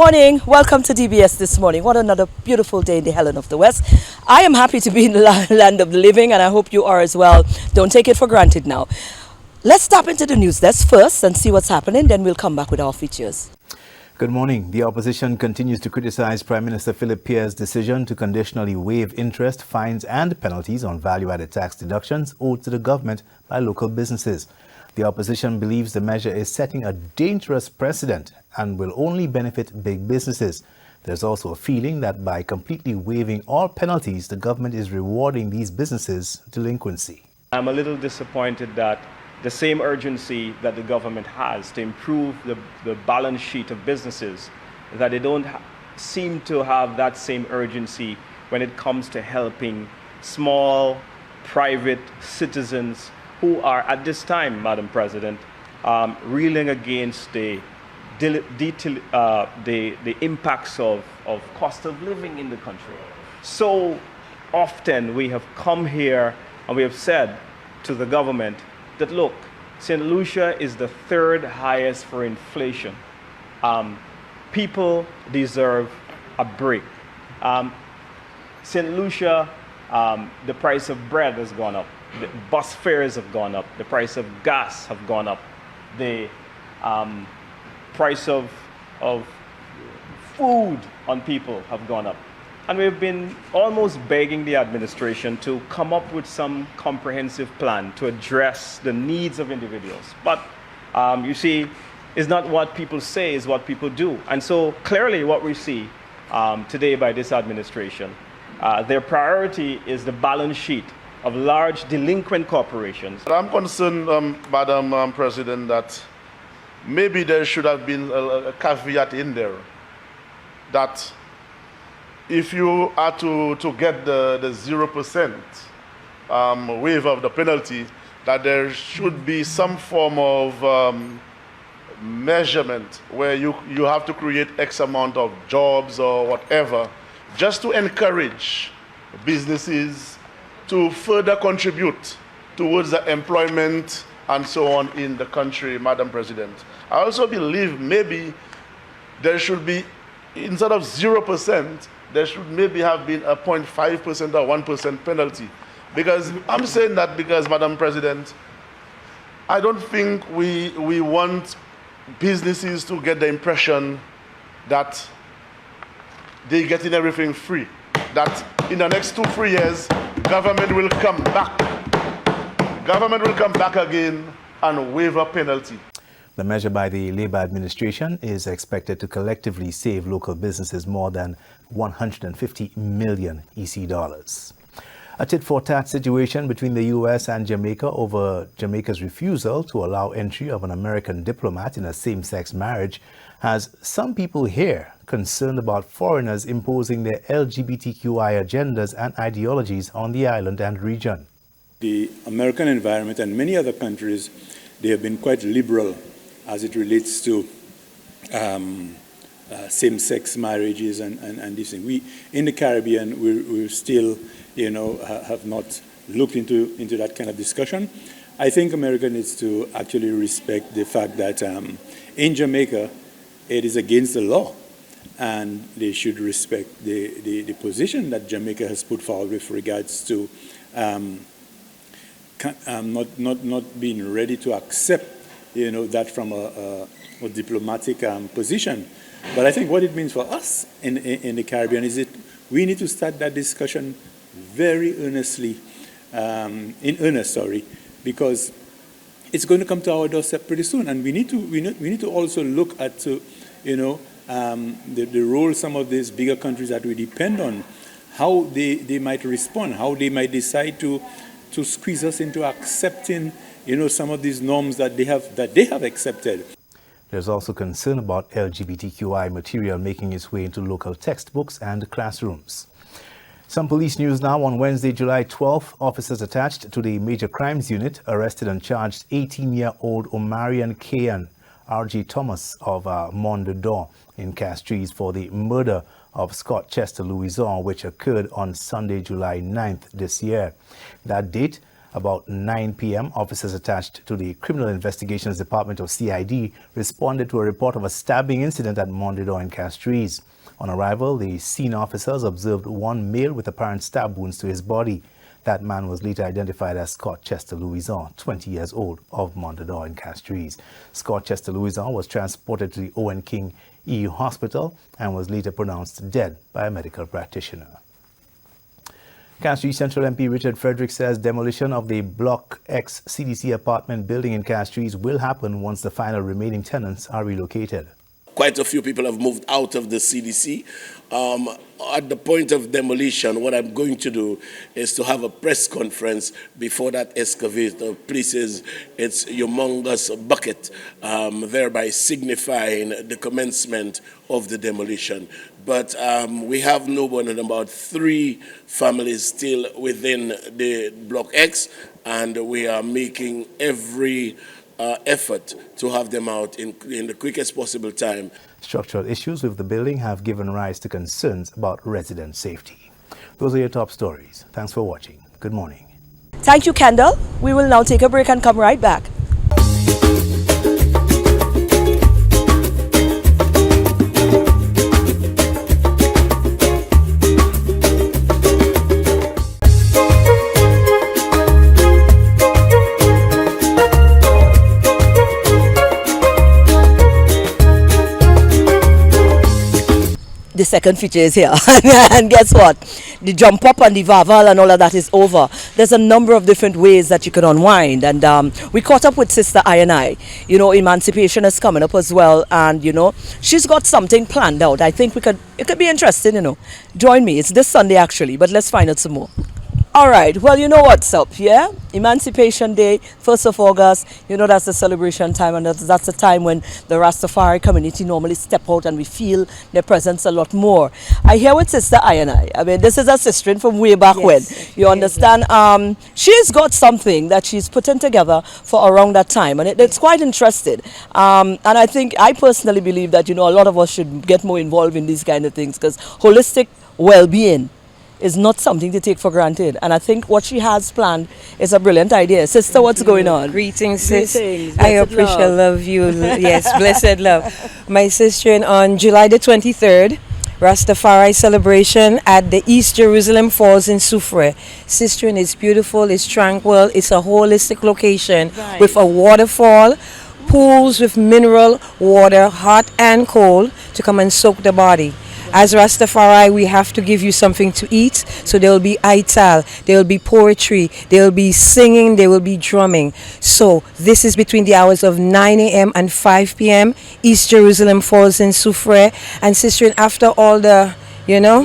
Morning, welcome to DBS this morning. What another beautiful day in the Helen of the West. I am happy to be in the land of the living, and I hope you are as well. Don't take it for granted now. Let's tap into the news desk first and see what's happening, then we'll come back with our features. Good morning. The opposition continues to criticize Prime Minister Philip Pierre's decision to conditionally waive interest, fines and penalties on value-added tax deductions owed to the government by local businesses. The opposition believes the measure is setting a dangerous precedent and will only benefit big businesses. There's also a feeling that by completely waiving all penalties, the government is rewarding these businesses' delinquency. I'm a little disappointed that the same urgency that the government has to improve the balance sheet of businesses, that they don't seem to have that same urgency when it comes to helping small, private citizens who are at this time, Madam President, reeling against the impacts of cost of living in the country. So often we have come here and we have said to the government that, look, St. Lucia is the third highest for inflation. People deserve a break. St. Lucia, the price of bread has gone up. The bus fares have gone up. The price of gas have gone up. The price of food on people have gone up. And we've been almost begging the administration to come up with some comprehensive plan to address the needs of individuals. But you see, it's not what people say, it's what people do. And so clearly what we see today by this administration, their priority is the balance sheet of large delinquent corporations. I'm concerned, Madam President, that maybe there should have been a caveat in there that if you are to get the 0% waiver of the penalty, that there should be some form of measurement where you have to create X amount of jobs or whatever, just to encourage businesses to further contribute towards the employment and so on in the country, Madam President. I also believe maybe there should be, instead of 0%, there should maybe have been a 0.5% or 1% penalty. Because I'm saying that because, Madam President, I don't think we want businesses to get the impression that they're getting everything free. That in the next 2-3 years, government will come back. Government will come back again and waive a penalty. The measure by the Labour administration is expected to collectively save local businesses more than 150 million EC dollars. A tit-for-tat situation between the U.S. and Jamaica over Jamaica's refusal to allow entry of an American diplomat in a same-sex marriage has some people here concerned about foreigners imposing their LGBTQI agendas and ideologies on the island and region. The American environment and many other countries, they have been quite liberal as it relates to same-sex marriages and this thing. We, in the Caribbean, we're still, have not looked into that kind of discussion. I think America needs to actually respect the fact that in Jamaica, it is against the law, and they should respect the position that Jamaica has put forward with regards to not being ready to accept, that from a diplomatic position. But I think what it means for us in the Caribbean is that we need to start that discussion very earnestly, because it's going to come to our doorstep pretty soon, and we need to also look at the role some of these bigger countries that we depend on, how they might respond, how they might decide to squeeze us into accepting some of these norms that they have accepted. There's also concern about LGBTQI material making its way into local textbooks and classrooms. Some police news now. On Wednesday, July 12th, officers attached to the Major Crimes Unit arrested and charged 18-year-old Omarion Kayan R.G. Thomas of Mondador in Castries for the murder of Scott Chester Louison, which occurred on Sunday, July 9th this year. That date About 9 p.m., officers attached to the Criminal Investigations Department of CID responded to a report of a stabbing incident at Mondador in Castries. On arrival, the scene officers observed one male with apparent stab wounds to his body. That man was later identified as Scott Chester Louison, 20 years old, of Mondador in Castries. Scott Chester Louison was transported to the Owen King EU Hospital and was later pronounced dead by a medical practitioner. Castries Central MP Richard Frederick says demolition of the Block X CDC apartment building in Castries will happen once the final remaining tenants are relocated. Quite a few people have moved out of the CDC. At the point of demolition, what I'm going to do is to have a press conference before that excavator places its humongous bucket, thereby signifying the commencement of the demolition. But we have no more than about 3 families still within the Block X, and we are making every effort to have them out in the quickest possible time. Structural issues with the building have given rise to concerns about resident safety. Those are your top stories. Thanks for watching. Good morning. Thank you, Kendall. We will now take a break and come right back. The second feature is here. And guess what? The jump up and the vaval and all of that is over. There's a number of different ways that you can unwind. And we caught up with Sister I. You know, emancipation is coming up as well. And, you know, she's got something planned out. I think it could be interesting, you know. Join me. It's this Sunday, actually. But let's find out some more. All right, well, you know what's up, yeah? Emancipation Day, 1st of August, you know that's the celebration time, and that's the time when the Rastafari community normally step out and we feel their presence a lot more. I hear with Sister I mean, this is a sister from way back when, you understand? She's got something that she's putting together for around that time, and it's quite interesting. And I personally believe that, you know, a lot of us should get more involved in these kind of things, because holistic well-being is not something to take for granted. And I think what she has planned is a brilliant idea. Sister, what's going on? Greetings, sis. Greetings. I appreciate love you. Yes, blessed love. My sister, on July the 23rd, Rastafari celebration at the East Jerusalem Falls in Soufrière. Sister, it's beautiful, it's tranquil, it's a holistic location with a waterfall, pools with mineral water, hot and cold, to come and soak the body. As Rastafari, we have to give you something to eat. So there will be ital, there will be poetry, there will be singing, there will be drumming. So this is between the hours of 9 a.m. and 5 p.m. East Jerusalem Falls in Soufrière. And sister, after all the, you know,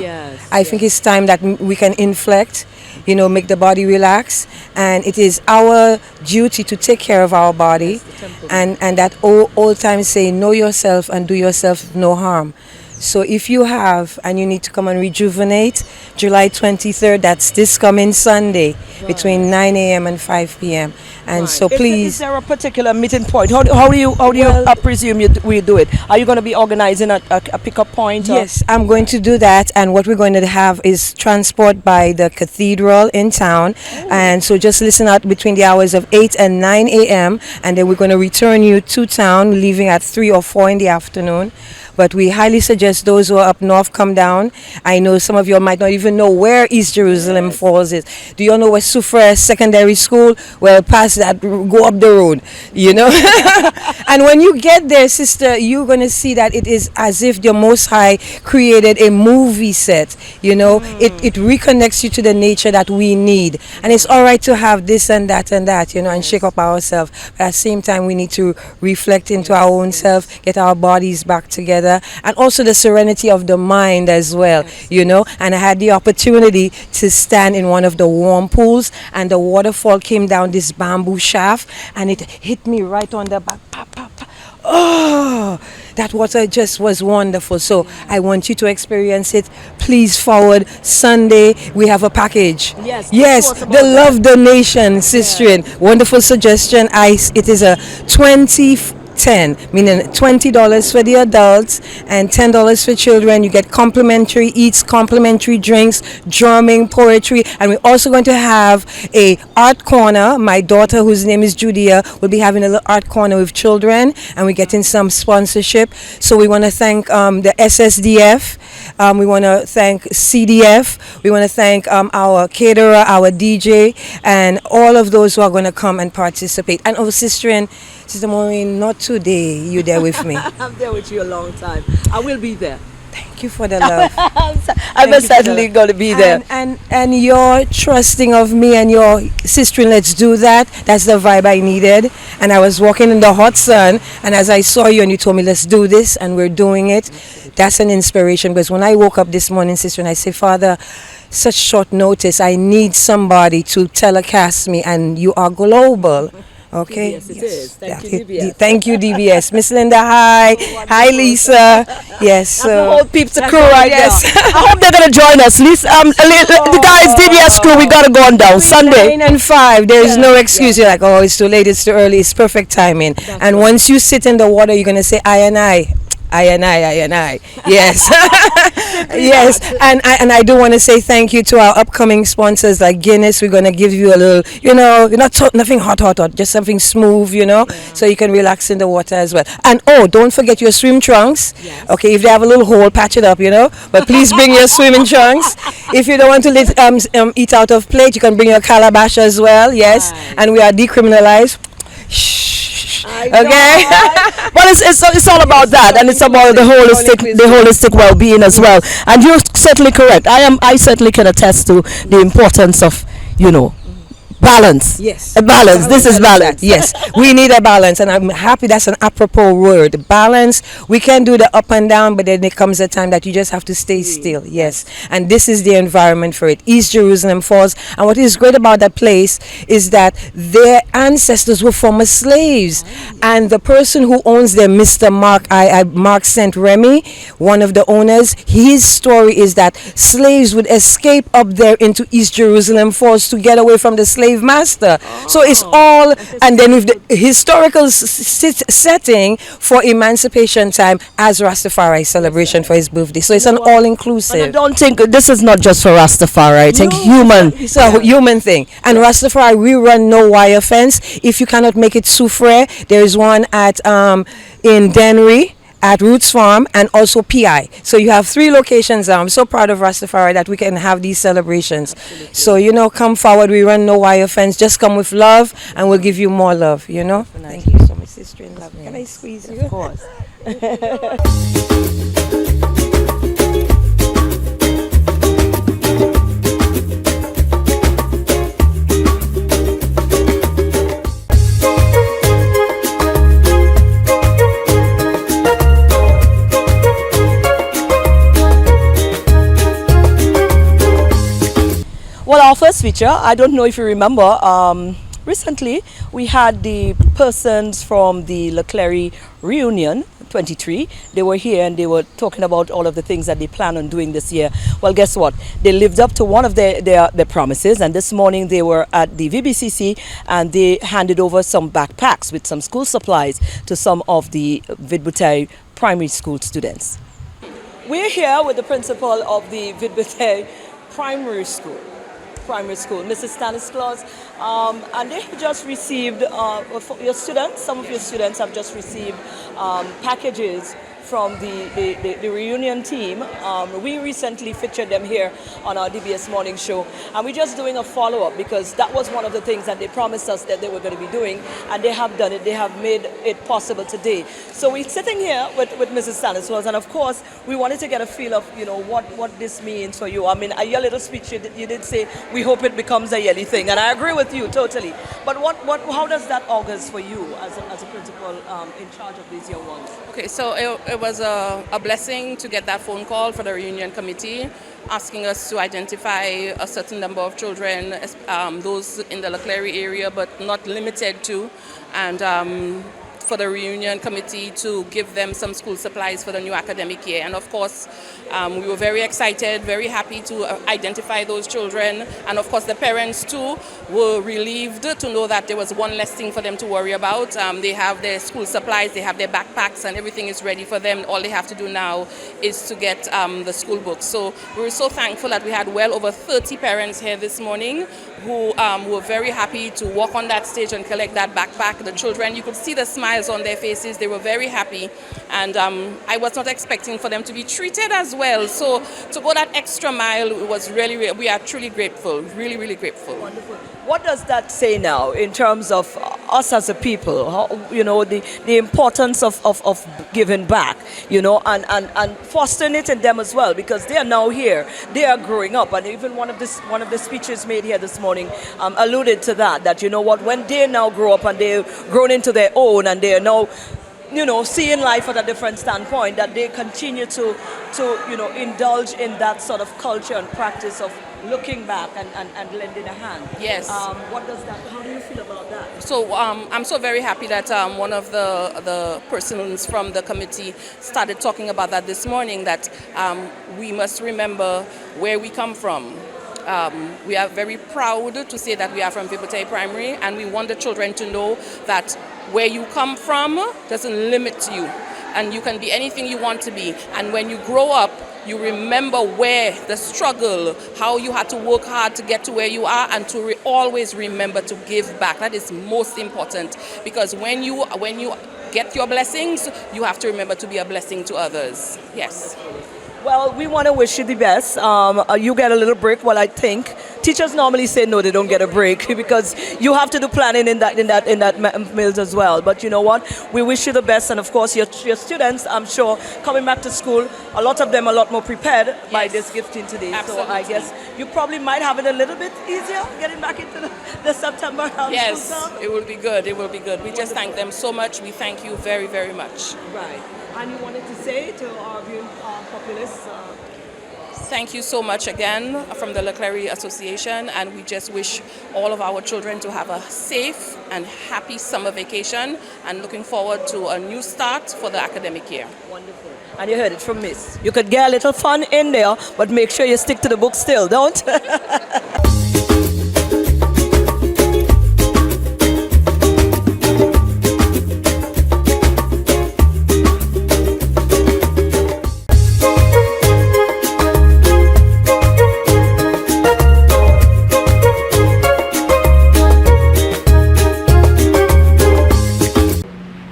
I think it's time that we can inflect, you know, make the body relax. And it is our duty to take care of our body. And that old time saying, know yourself and do yourself no harm. So if you have and you need to come and rejuvenate, July 23rd, that's this coming Sunday, between 9 a.m. and 5 p.m. And so please. Is there a particular meeting point? How do you presume we do it? Are you going to be organizing a pickup point? Yes, I'm going to do that. And what we're going to have is transport by the cathedral in town. And so just listen out between the hours of 8 and 9 a.m. And then we're going to return you to town, leaving at 3 or 4 in the afternoon. But we highly suggest those who are up north come down. I know some of you might not even know where East Jerusalem Falls is. Do you know where Soufrière Secondary School? Well, past that, go up the road, you know. And when you get there, sister, you're going to see that it is as if the Most High created a movie set, you know. It reconnects you to the nature that we need. And it's all right to have this and that, you know, and shake up ourselves. But at the same time, we need to reflect into our own self, get our bodies back together. And also the serenity of the mind as well, you know. And I had the opportunity to stand in one of the warm pools, and the waterfall came down this bamboo shaft, and it hit me right on the back. Oh, that water just was wonderful. So I want you to experience it. Please forward Sunday. We have a package. Yes, the Love Donation, sister. Wonderful suggestion. It is a 10, meaning $20 for the adults and $10 for children. You get complimentary eats, complimentary drinks, drumming, poetry, and we're also going to have a art corner. My daughter, whose name is Judia, will be having a little art corner with children, and we're getting some sponsorship. So we want to thank the SSDF. We want to thank CDF. We want to thank our caterer, our DJ, and all of those who are going to come and participate. And our sister and Sister Maureen, not today. You're there with me. I'm there with you a long time. I will be there. Thank you for the love. I'm certainly going to be there. And your trusting of me and your sister, let's do that. That's the vibe I needed. And I was walking in the hot sun, and as I saw you and you told me, let's do this, and we're doing it, that's an inspiration. Because when I woke up this morning, sister, and I say, Father, such short notice, I need somebody to telecast me, and you are global. Okay. Yes, it is. Thank you, DBS. Thank you, DBS. Miss Linda, hi. Hi, Lisa. Yes. That's the whole Peeps crew right yes. there. I hope they're going to join us. Lisa, the guys, DBS crew, we got to go on down Sunday. 9 and 5, there is no excuse. You're like, oh, it's too late, it's too early. It's perfect timing. And once you sit in the water, you're going to say, I and I. Yes. Yes. And I do want to say thank you to our upcoming sponsors like Guinness. We're going to give you a little, nothing hot, just something smooth, so you can relax in the water as well. And don't forget your swim trunks. Yes. Okay, if they have a little hole, patch it up, but please bring your swimming trunks. If you don't want to eat out of plate, you can bring your calabash as well. Yes. Right. And we are decriminalized. Okay. But it's all about that, and it's about the holistic well-being as well. And you're certainly correct. I certainly can attest to the importance of balance. Yes. A balance. This is balance. Yes. We need a balance, and I'm happy that's an apropos word. Balance. We can do the up and down, but then there comes a time that you just have to stay still. Yes. And this is the environment for it. East Jerusalem Falls. And what is great about that place is that their ancestors were former slaves. And the person who owns them, Mr. Mark St. Remy, one of the owners, his story is that slaves would escape up there into East Jerusalem Falls to get away from the slave master. So it's all, and then with the historical setting for Emancipation Time as Rastafari celebration for his birthday. So it's an all-inclusive. I don't think this is not just for Rastafari. I think it's a human thing. And Rastafari, we run no wire fence. If you cannot make it Soufre, there is one at in Dennery, at Roots Farm, and also PI. So you have 3 locations. I'm so proud of Rastafari that we can have these celebrations. Absolutely. So, come forward. We run no wire fence. Just come with love, and we'll give you more love, Thank you so much, sister in love. Yes. Can I squeeze you? Of course. Well, our first feature, I don't know if you remember, recently we had the persons from the Leclerc reunion 23. They were here and they were talking about all of the things that they plan on doing this year. Well, guess what? They lived up to one of their promises, and this morning they were at the VBCC and they handed over some backpacks with some school supplies to some of the Vidbutei primary school students. We're here with the principal of the Vidbutei primary school, Mrs. Stanislaus, and they have just received, some of your students have just received packages from the reunion team. We recently featured them here on our DBS Morning Show, and we're just doing a follow-up because that was one of the things that they promised us that they were going to be doing, and they have done it. They have made it possible today. So we're sitting here with Mrs. Stanislaus, and of course we wanted to get a feel of what this means for you. I mean, your little speech you did say we hope it becomes a yearly thing, and I agree with you totally. But how does that augurs for you as a principal in charge of these young ones? Okay, so it was a blessing to get that phone call for the reunion committee asking us to identify a certain number of children, those in the Leclerc area, but not limited to. And for the reunion committee to give them some school supplies for the new academic year. And of course, we were very excited, very happy to identify those children. And of course, the parents too were relieved to know that there was one less thing for them to worry about. They have their school supplies, they have their backpacks, and everything is ready for them. All they have to do now is to get the school books. So we were so thankful that we had well over 30 parents here this morning who were very happy to walk on that stage and collect that backpack. The children, you could see the smiles on their faces. They were very happy. And I was not expecting for them to be treated as well. So to go that extra mile, it was really, we are truly grateful, really, really grateful. Wonderful. What does that say now in terms of us as a people? How, the importance of giving back, and fostering it in them as well, because they are now here, they are growing up, and even one of the speeches made here this morning alluded to that you know what, when they now grow up and they've grown into their own and they are now seeing life at a different standpoint, that they continue to indulge in that sort of culture and practice of looking back and lending a hand. Yes. How do you feel about that? So I'm so very happy that one of the persons from the committee started talking about that this morning, that we must remember where we come from. We are very proud to say that we are from Vibote Primary, and we want the children to know that where you come from doesn't limit you, and you can be anything you want to be. And when you grow up, you remember where the struggle, how you had to work hard to get to where you are, and to always remember to give back. That is most important, because when you get your blessings, you have to remember to be a blessing to others. Yes. Well, we want to wish you the best. You get a little break. Well, I think teachers normally say no, they don't get a break because you have to do planning in that mills as well. But you know what? We wish you the best, and of course, your students, I'm sure, coming back to school, a lot of them are a lot more prepared by this gifting today. Absolutely. So I guess you probably might have it a little bit easier getting back into the September Yes, school term. it will be good. It will be good. We just thank them so much. We thank you very, very much. Right. And you wanted to say to our viewing populace? Thank you so much again from the Leclerc Association, and we just wish all of our children to have a safe and happy summer vacation, and looking forward to a new start for the academic year. Wonderful. And you heard it from Miss. You could get a little fun in there, but make sure you stick to the book still, don't?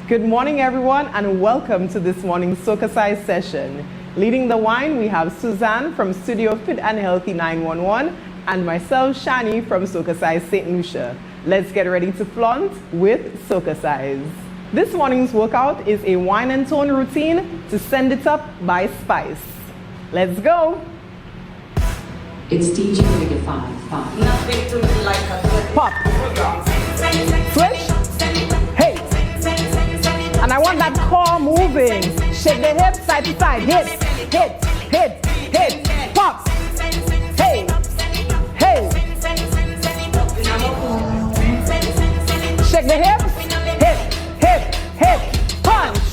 Good morning, everyone, and welcome to this morning's SocaCize session. Leading the wine, we have Suzanne from Studio Fit and Healthy 911 and myself, Shani, from SocaCize St. Lucia. Let's get ready to flaunt with SocaCize. This morning's workout is a wine and tone routine to send it up by Spice. Let's go. It's DJ Reggae 5. Nothing to me like a Pop. Switch. Hey. And I want that core moving. Shake the hips side to side. Hit, hit, hit, hit. Pop. Hey, hey. Shake the hips. Hit, hit, hit. Punch.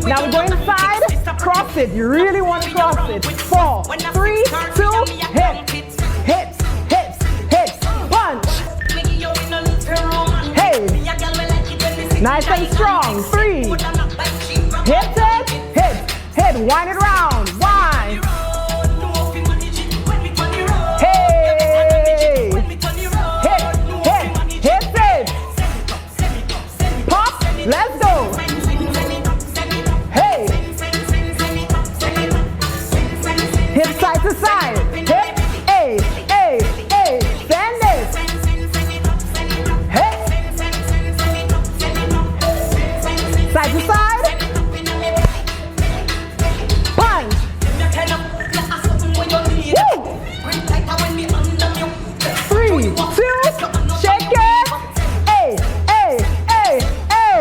Now we go inside. Cross it. You really want to cross it. 4, 3, 2, hit, hit, hit, hit. Punch. Hey. Nice and strong. 3. Hit it. Hit. Hit. Wind it round. Wind. Hey. Hit. Hit. Hit it. Pop. Let's go. Hey. Hip side to side. Hip. A. A. A. Send it. Hip. Side to side. Punch. Woo. 3, 2, shake it. A, A, A, A.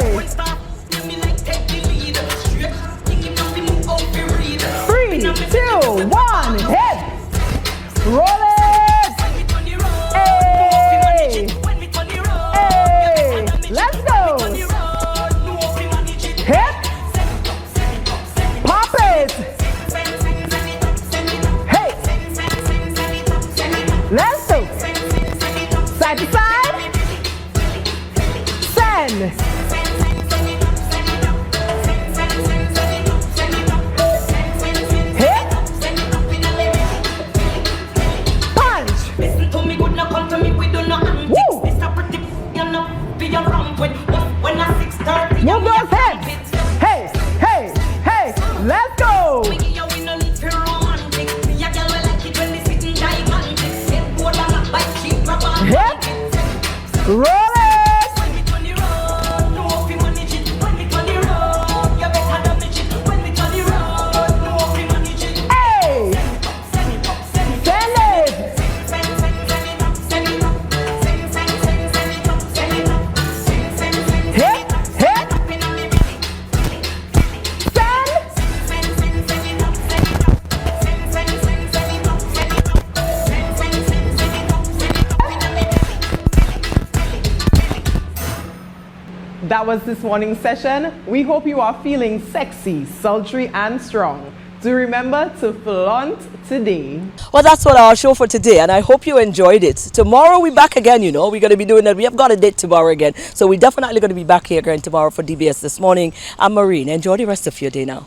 Move those hips. Hey, hey, hey. Let's go. Hip. Roll it. Hey. Send it. Hip, hip. That was this morning's session. We hope you are feeling sexy, sultry, and strong. Do remember to flaunt today. Well, that's what our show for today, and I hope you enjoyed it. Tomorrow we're back again, you know. We're going to be doing that. We have got a date tomorrow again. So we're definitely going to be back here again tomorrow for DBS This Morning. I'm Maureen. Enjoy the rest of your day now.